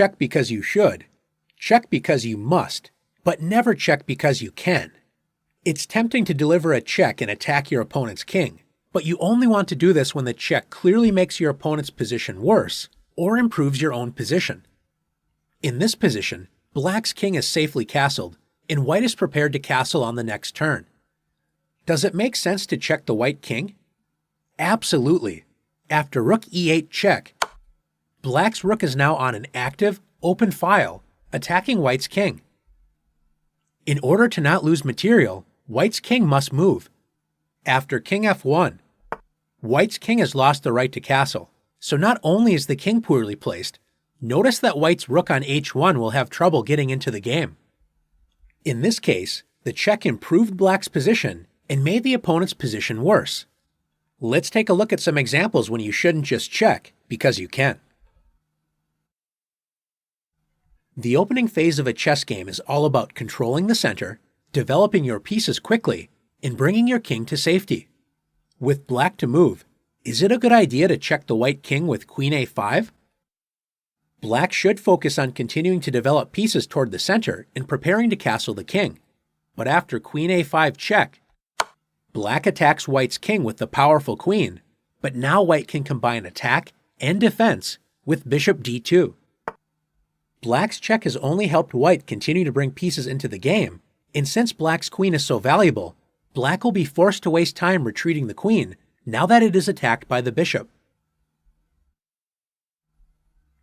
check because you should. Check because you must, but never check because you can. It's tempting to deliver a check and attack your opponent's king, but you only want to do this when the check clearly makes your opponent's position worse or improves your own position. In this position, black's king is safely castled, and white is prepared to castle on the next turn. Does it make sense to check the white king? Absolutely. After rook e8 check, black's rook is now on an active, open file, attacking white's king. In order to not lose material, white's king must move. After king f1, white's king has lost the right to castle, so not only is the king poorly placed, notice that white's rook on h1 will have trouble getting into the game. In this case, the check improved black's position and made the opponent's position worse. Let's take a look at some examples when you shouldn't just check because you can. The opening phase of a chess game is all about controlling the center, developing your pieces quickly, and bringing your king to safety. With black to move, is it a good idea to check the white king with queen a5? Black should focus on continuing to develop pieces toward the center and preparing to castle the king. But after queen a5 check, black attacks white's king with the powerful queen, but now white can combine attack and defense with bishop d2. Black's check has only helped white continue to bring pieces into the game, and since black's queen is so valuable, black will be forced to waste time retreating the queen now that it is attacked by the bishop.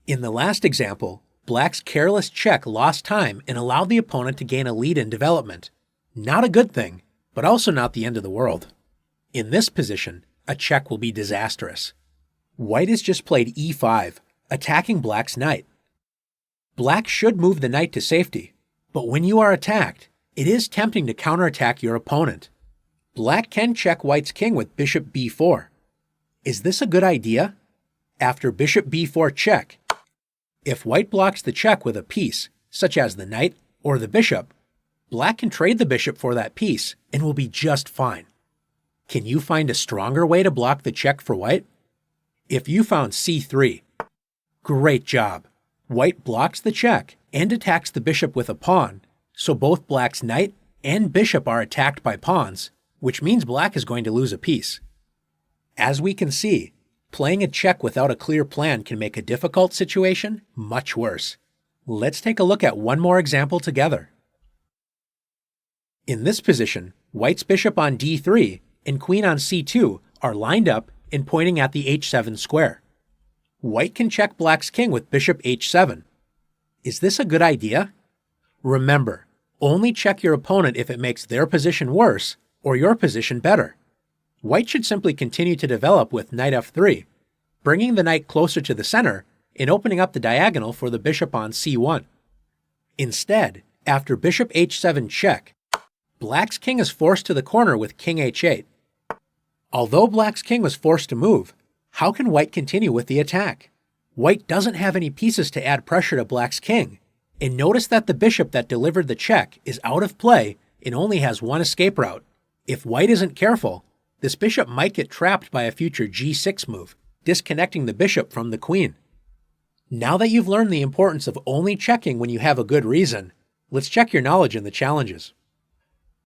In the last example, black's careless check lost time and allowed the opponent to gain a lead in development. Not a good thing, but also not the end of the world. In this position, a check will be disastrous. White has just played e5, attacking black's knight. Black should move the knight to safety, but when you are attacked, it is tempting to counterattack your opponent. Black can check white's king with bishop b4. Is this a good idea? After bishop b4 check, if white blocks the check with a piece, such as the knight or the bishop, black can trade the bishop for that piece and will be just fine. Can you find a stronger way to block the check for white? If you found c3, great job. White blocks the check and attacks the bishop with a pawn, so both black's knight and bishop are attacked by pawns, which means black is going to lose a piece. As we can see, playing a check without a clear plan can make a difficult situation much worse. Let's take a look at one more example together. In this position, white's bishop on d3 and queen on c2 are lined up and pointing at the h7 square. White can check black's king with bishop h7. Is this a good idea? Remember, only check your opponent if it makes their position worse or your position better. White should simply continue to develop with knight f3, bringing the knight closer to the center and opening up the diagonal for the bishop on c1. Instead, after bishop h7 check, black's king is forced to the corner with king h8. Although black's king was forced to move, how can white continue with the attack? White doesn't have any pieces to add pressure to black's king, and notice that the bishop that delivered the check is out of play and only has one escape route. If white isn't careful, this bishop might get trapped by a future g6 move, disconnecting the bishop from the queen. Now that you've learned the importance of only checking when you have a good reason, let's check your knowledge in the challenges.